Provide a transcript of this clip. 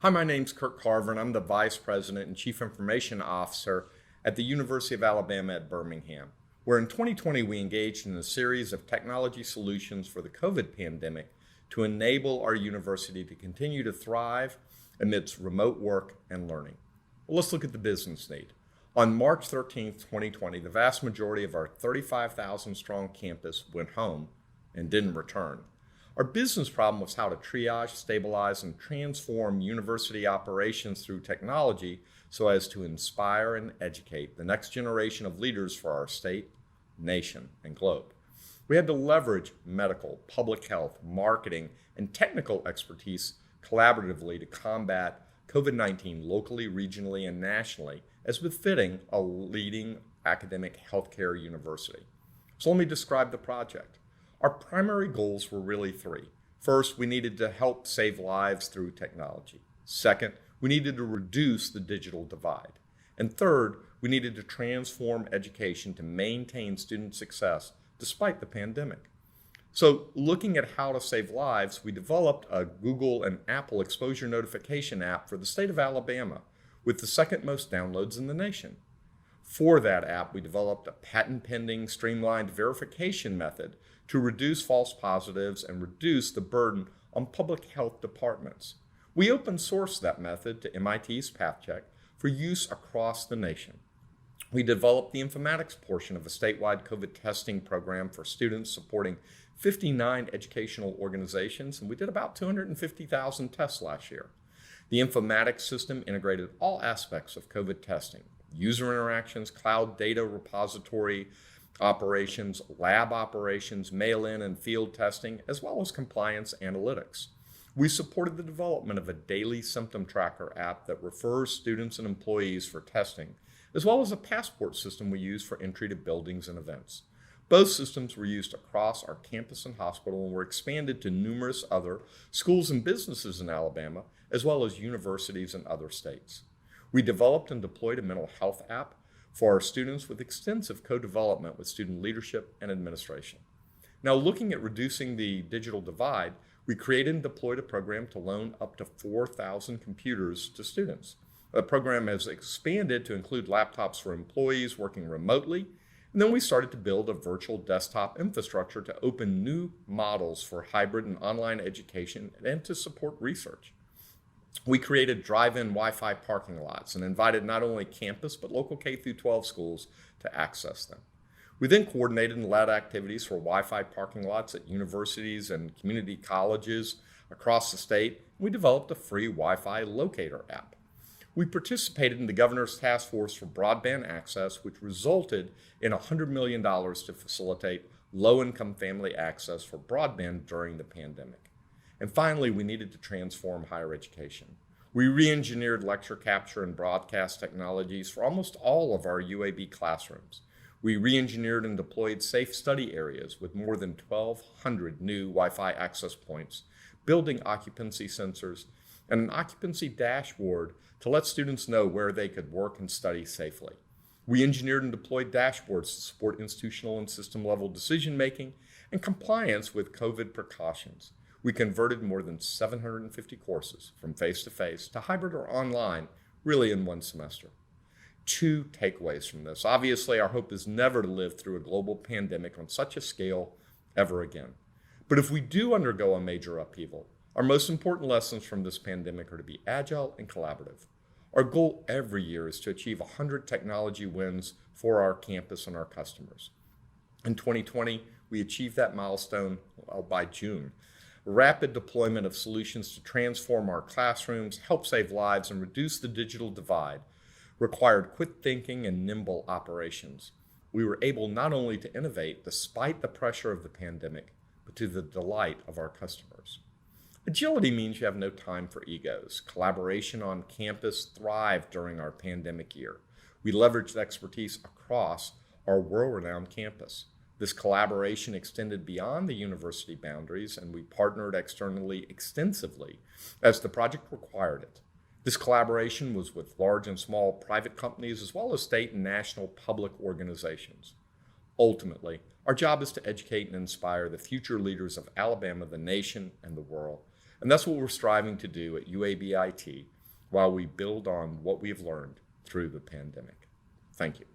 Hi, my name's Kirk Carver, and I'm the Vice President and Chief Information Officer at the University of Alabama at Birmingham, where in 2020 we engaged in a series of technology solutions for the COVID pandemic to enable our university to continue to thrive amidst remote work and learning. Well, let's look at the business need. On March 13th, 2020, the vast majority of our 35,000 strong campus went home and didn't return. Our business problem was how to triage, stabilize, and transform university operations through technology so as to inspire and educate the next generation of leaders for our state, nation, and globe. We had to leverage medical, public health, marketing, and technical expertise collaboratively to combat COVID-19 locally, regionally, and nationally as befitting a leading academic healthcare university. So let me describe the project. Our primary goals were really three. First, we needed to help save lives through technology. Second, we needed to reduce the digital divide. And third, we needed to transform education to maintain student success despite the pandemic. So looking at how to save lives, we developed a Google and Apple exposure notification app for the state of Alabama with the second most downloads in the nation. For that app, we developed a patent-pending streamlined verification method to reduce false positives and reduce the burden on public health departments. We open sourced that method to MIT's PathCheck for use across the nation. We developed the informatics portion of a statewide COVID testing program for students supporting 59 educational organizations, and we did about 250,000 tests last year. The informatics system integrated all aspects of COVID testing: user interactions, cloud data repository operations, lab operations, mail-in and field testing, as well as compliance analytics. We supported the development of a daily symptom tracker app that refers students and employees for testing, as well as a passport system we use for entry to buildings and events. Both systems were used across our campus and hospital and were expanded to numerous other schools and businesses in Alabama, as well as universities in other states. We developed and deployed a mental health app for our students with extensive co-development with student leadership and administration. Now, looking at reducing the digital divide, we created and deployed a program to loan up to 4,000 computers to students. The program has expanded to include laptops for employees working remotely, and then we started to build a virtual desktop infrastructure to open new models for hybrid and online education and to support research. We created drive-in Wi-Fi parking lots and invited not only campus but local K-12 schools to access them. We then coordinated and led activities for Wi-Fi parking lots at universities and community colleges across the state. We developed a free Wi-Fi locator app. We participated in the Governor's Task Force for Broadband Access, which resulted in $100 million to facilitate low-income family access for broadband during the pandemic. And finally, we needed to transform higher education. We re-engineered lecture capture and broadcast technologies for almost all of our UAB classrooms. We re-engineered and deployed safe study areas with more than 1,200 new Wi-Fi access points, building occupancy sensors, and an occupancy dashboard to let students know where they could work and study safely. We engineered and deployed dashboards to support institutional and system-level decision-making and compliance with COVID precautions. We converted more than 750 courses from face-to-face to hybrid or online, really in one semester. Two takeaways from this. Obviously, our hope is never to live through a global pandemic on such a scale ever again. But if we do undergo a major upheaval, our most important lessons from this pandemic are to be agile and collaborative. Our goal every year is to achieve 100 technology wins for our campus and our customers. In 2020, we achieved that milestone by June. Rapid deployment of solutions to transform our classrooms, help save lives, and reduce the digital divide required quick thinking and nimble operations. We were able not only to innovate despite the pressure of the pandemic, but to the delight of our customers. Agility means you have no time for egos. Collaboration on campus thrived during our pandemic year. We leveraged expertise across our world-renowned campus. This collaboration extended beyond the university boundaries, and we partnered externally extensively as the project required it. This collaboration was with large and small private companies as well as state and national public organizations. Ultimately, our job is to educate and inspire the future leaders of Alabama, the nation, and the world. And that's what we're striving to do at UAB IT while we build on what we've learned through the pandemic. Thank you.